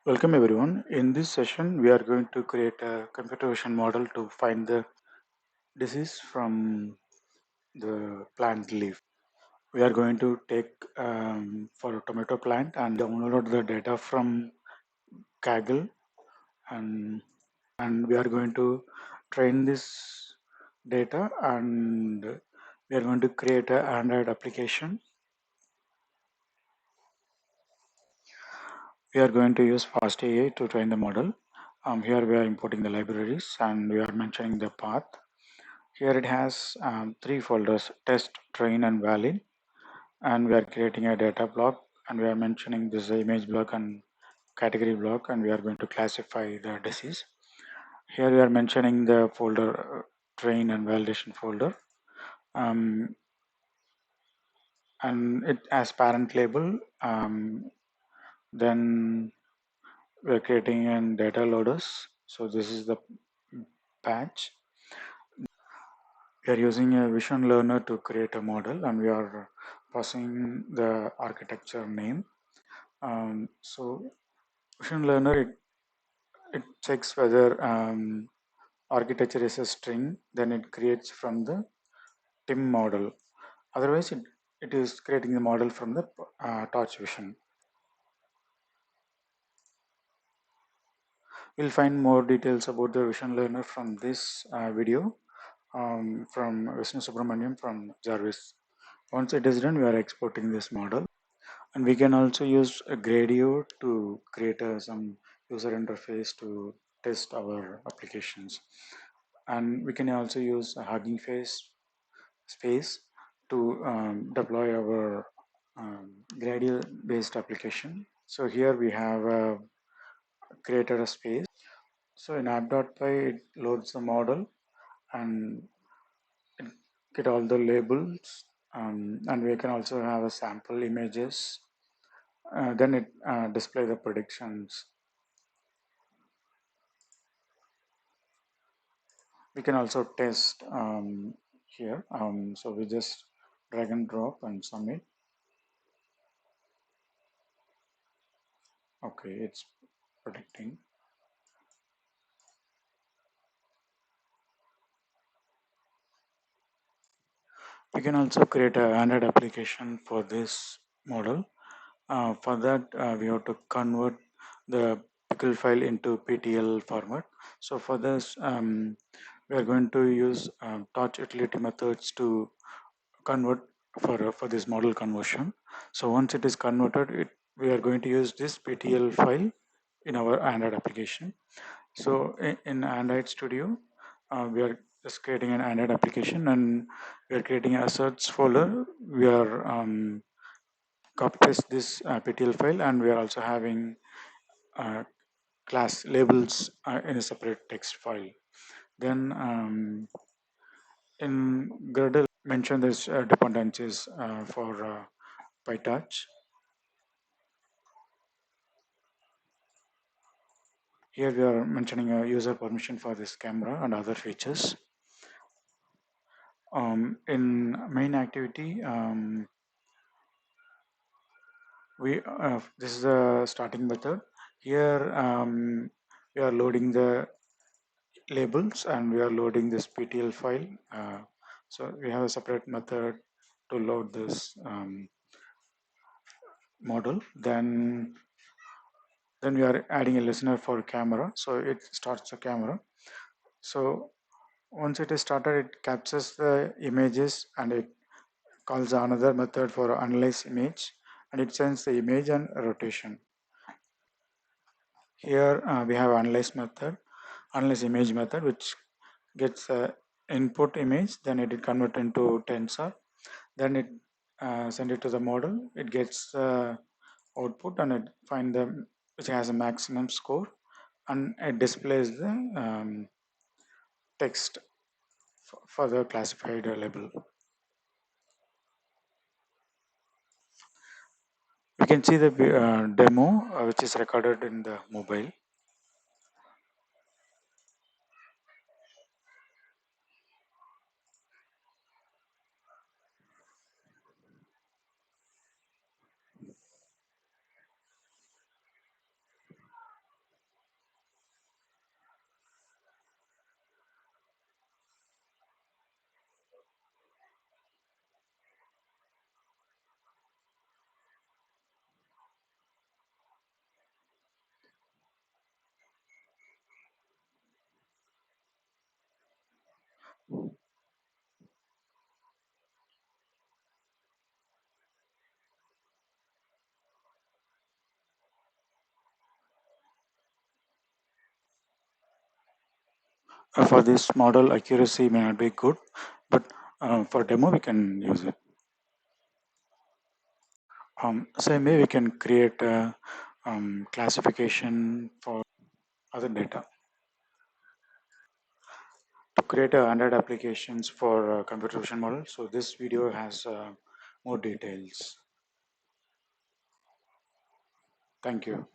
Welcome everyone. In this session, we are going to create a computer vision model to find the disease from the plant leaf. We are going to take for a tomato plant and download the data from Kaggle and we are going to train this data and we are going to create an Android application. We are going to use FastAI to train the model. Here we are importing the libraries and we are mentioning the path. Here it has three folders: test, train, and valid. And we are creating a data block and we are mentioning this image block and category block, and we are going to classify the disease. Here we are mentioning the folder train and validation folder. And it as parent label. Then we're creating an data loaders. So this is the patch. We are using a vision learner to create a model and we are passing the architecture name. So vision learner, it checks whether architecture is a string, then it creates from the TIM model. Otherwise, it is creating the model from the torch vision. We'll find more details about the vision learner from this video from Vishnu Subramaniam from Jarvis. Once it is done, we are exporting this model. And we can also use a Gradio to create some user interface to test our applications. And we can also use a Hugging Face space to deploy our Gradio based application. So here we have created a space. So in app.py, it loads the model and it get all the labels. And we can also have a sample images. Then it display the predictions. We can also test here. So we just drag and drop and submit. Okay, it's predicting. We can also create a Android application for this model. For that, we have to convert the pickle file into PTL format. So for this, we are going to use torch utility methods to convert for this model conversion. So once it is converted, we are going to use this PTL file in our Android application. So in Android Studio, we are just creating an Android application and we are creating an assets folder. We are copy paste this PTL file and we are also having uh, class labels in a separate text file. Then in Gradle, mention this dependencies for PyTorch. Here we are mentioning a user permission for this camera and other features. In main activity, this is a starting method. Here we are loading the labels and we are loading this PTL file. So we have a separate method to load this model. Then we are adding a listener for camera. So it starts the camera. So once it is started, it captures the images and it calls another method for analyze image and it sends the image and rotation. Here we have analyze method, analyze image method, which gets input image, then it convert into tensor, then it send it to the model. It gets output and it find the which has a maximum score and it displays the text for the classified label. We can see the demo which is recorded in the mobile. For this model, accuracy may not be good, but for demo, we can use it. So maybe we can create a classification for other data. To create a 100 applications for computer vision model. So this video has more details. Thank you.